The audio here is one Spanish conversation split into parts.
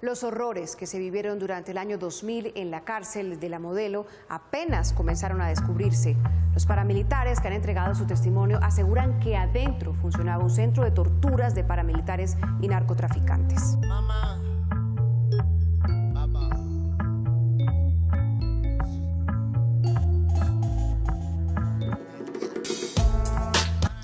Los horrores que se vivieron durante el año 2000 en la cárcel de La Modelo apenas comenzaron a descubrirse. Los paramilitares que han entregado su testimonio aseguran que adentro funcionaba un centro de torturas de paramilitares y narcotraficantes. Mamá.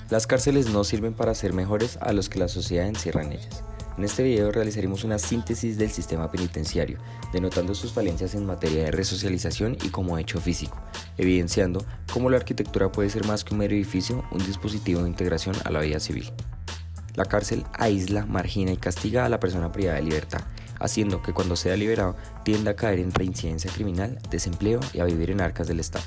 Las cárceles no sirven para ser mejores a los que la sociedad encierra en ellas. En este video realizaremos una síntesis del sistema penitenciario, denotando sus falencias en materia de resocialización y como hecho físico, evidenciando cómo la arquitectura puede ser más que un mero edificio, un dispositivo de integración a la vida civil. La cárcel aísla, margina y castiga a la persona privada de libertad, haciendo que cuando sea liberado tienda a caer en reincidencia criminal, desempleo y a vivir en arcas del Estado.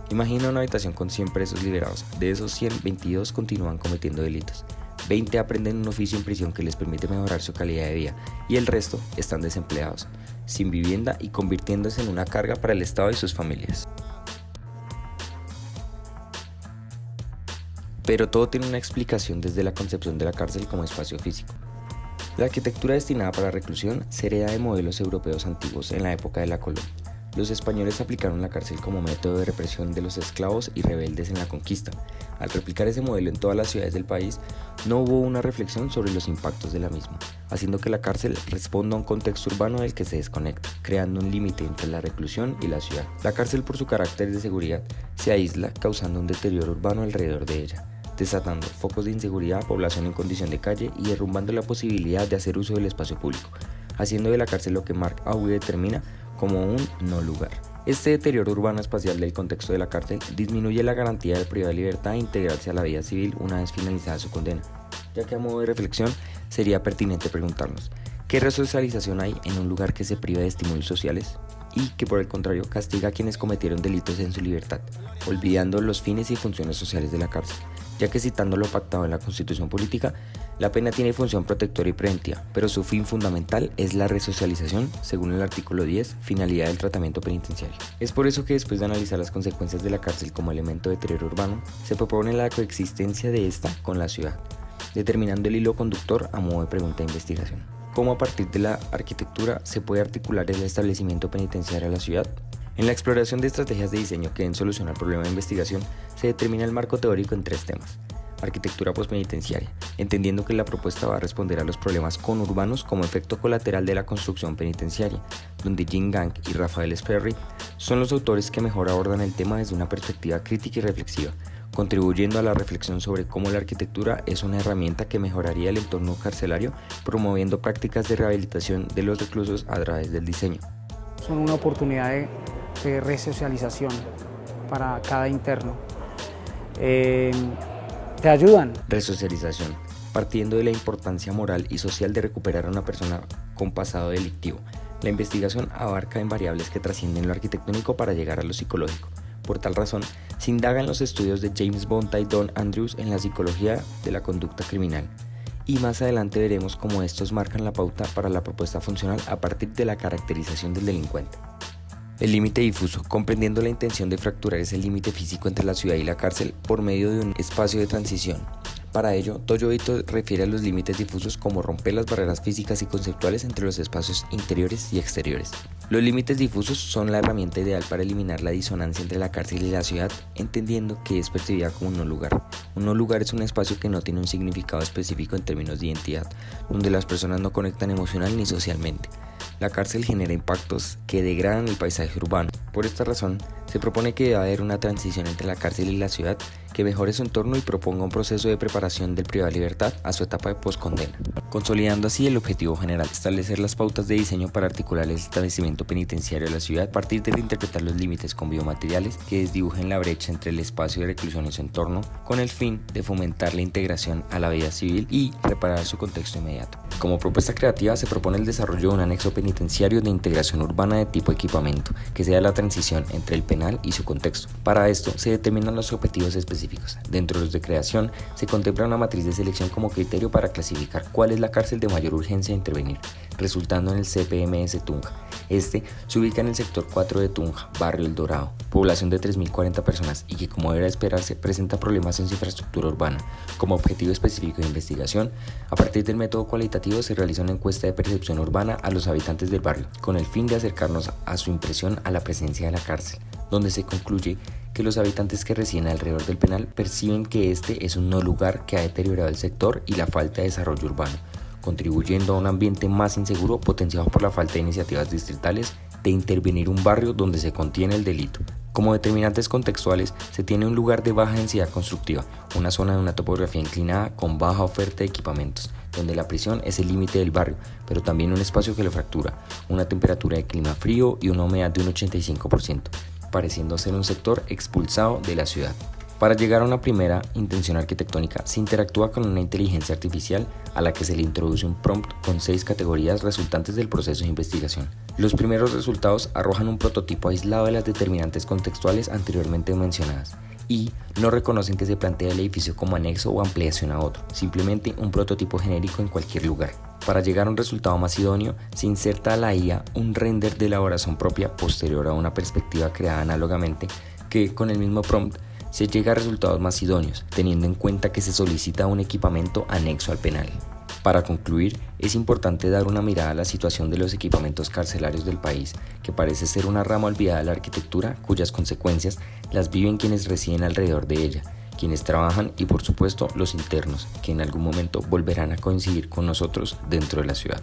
Imagina una habitación con 100 presos liberados. De esos 100, 22 continúan cometiendo delitos. 20 aprenden un oficio en prisión que les permite mejorar su calidad de vida y el resto están desempleados, sin vivienda y convirtiéndose en una carga para el Estado y sus familias. Pero todo tiene una explicación desde la concepción de la cárcel como espacio físico. La arquitectura destinada para la reclusión se hereda de modelos europeos antiguos en la época de la colonia. Los españoles aplicaron la cárcel como método de represión de los esclavos y rebeldes en la conquista. Al replicar ese modelo en todas las ciudades del país, no hubo una reflexión sobre los impactos de la misma, haciendo que la cárcel responda a un contexto urbano del que se desconecta, creando un límite entre la reclusión y la ciudad. La cárcel, por su carácter de seguridad, se aísla, causando un deterioro urbano alrededor de ella, desatando focos de inseguridad, población en condición de calle y derrumbando la posibilidad de hacer uso del espacio público, haciendo de la cárcel lo que Mark Aube determina como un no lugar. Este deterioro urbano espacial del contexto de la cárcel disminuye la garantía del privado de libertad de integrarse a la vida civil una vez finalizada su condena, ya que a modo de reflexión sería pertinente preguntarnos, ¿qué resocialización hay en un lugar que se priva de estímulos sociales y que por el contrario castiga a quienes cometieron delitos en su libertad, olvidando los fines y funciones sociales de la cárcel? Ya que citando lo pactado en la Constitución Política, la pena tiene función protectora y preventiva, pero su fin fundamental es la resocialización, según el artículo 10, finalidad del tratamiento penitenciario. Es por eso que después de analizar las consecuencias de la cárcel como elemento de deterioro urbano, se propone la coexistencia de esta con la ciudad, determinando el hilo conductor a modo de pregunta de investigación. ¿Cómo a partir de la arquitectura se puede articular el establecimiento penitenciario a la ciudad? En la exploración de estrategias de diseño que deben solucionar el problema de investigación, se determina el marco teórico en 3 temas. Arquitectura postpenitenciaria, entendiendo que la propuesta va a responder a los problemas conurbanos como efecto colateral de la construcción penitenciaria, donde Jin Gang y Rafael Sperry son los autores que mejor abordan el tema desde una perspectiva crítica y reflexiva, contribuyendo a la reflexión sobre cómo la arquitectura es una herramienta que mejoraría el entorno carcelario, promoviendo prácticas de rehabilitación de los reclusos a través del diseño. Son una oportunidad de resocialización para cada interno. Te ayudan. Resocialización, partiendo de la importancia moral y social de recuperar a una persona con pasado delictivo. La investigación abarca en variables que trascienden lo arquitectónico para llegar a lo psicológico. Por tal razón, se indaga en los estudios de James Bonta y Don Andrews en la psicología de la conducta criminal. Y más adelante veremos cómo estos marcan la pauta para la propuesta funcional a partir de la caracterización del delincuente. El límite difuso, comprendiendo la intención de fracturar ese límite físico entre la ciudad y la cárcel por medio de un espacio de transición. Para ello, Toyo Ito refiere a los límites difusos como romper las barreras físicas y conceptuales entre los espacios interiores y exteriores. Los límites difusos son la herramienta ideal para eliminar la disonancia entre la cárcel y la ciudad, entendiendo que es percibida como un no lugar. Un no lugar es un espacio que no tiene un significado específico en términos de identidad, donde las personas no conectan emocional ni socialmente. La cárcel genera impactos que degradan el paisaje urbano. Por esta razón, se propone que deba haber una transición entre la cárcel y la ciudad que mejore su entorno y proponga un proceso de preparación del privado de libertad a su etapa de poscondena, consolidando así el objetivo general, establecer las pautas de diseño para articular el establecimiento penitenciario de la ciudad a partir de reinterpretar los límites con biomateriales que desdibujen la brecha entre el espacio de reclusión y su entorno, con el fin de fomentar la integración a la vida civil y reparar su contexto inmediato. Como propuesta creativa se propone el desarrollo de un anexo penitenciario de integración urbana de tipo equipamiento, que sea la transición entre el penal y su contexto. Para esto se determinan los objetivos específicos. Dentro de los de creación se contempla una matriz de selección como criterio para clasificar cuál es la cárcel de mayor urgencia de intervenir, resultando en el CPMS Tunja, Este se ubica en el sector 4 de Tunja, barrio El Dorado, población de 3.040 personas y que, como era de esperarse, presenta problemas en su infraestructura urbana. Como objetivo específico de investigación, a partir del método cualitativo se realiza una encuesta de percepción urbana a los habitantes del barrio, con el fin de acercarnos a su impresión a la presencia de la cárcel, donde se concluye que los habitantes que residen alrededor del penal perciben que este es un no lugar que ha deteriorado el sector y la falta de desarrollo urbano, contribuyendo a un ambiente más inseguro potenciado por la falta de iniciativas distritales de intervenir un barrio donde se contiene el delito. Como determinantes contextuales, se tiene un lugar de baja densidad constructiva, una zona de una topografía inclinada con baja oferta de equipamientos, donde la prisión es el límite del barrio, pero también un espacio que lo fractura, una temperatura de clima frío y una humedad de un 85%, pareciendo ser un sector expulsado de la ciudad. Para llegar a una primera intención arquitectónica, se interactúa con una inteligencia artificial a la que se le introduce un prompt con 6 categorías resultantes del proceso de investigación. Los primeros resultados arrojan un prototipo aislado de las determinantes contextuales anteriormente mencionadas y no reconocen que se plantea el edificio como anexo o ampliación a otro, simplemente un prototipo genérico en cualquier lugar. Para llegar a un resultado más idóneo, se inserta a la IA un render de elaboración propia posterior a una perspectiva creada análogamente que, con el mismo prompt, se llega a resultados más idóneos, teniendo en cuenta que se solicita un equipamiento anexo al penal. Para concluir, es importante dar una mirada a la situación de los equipamientos carcelarios del país, que parece ser una rama olvidada de la arquitectura cuyas consecuencias las viven quienes residen alrededor de ella, quienes trabajan y, por supuesto, los internos, que en algún momento volverán a coincidir con nosotros dentro de la ciudad.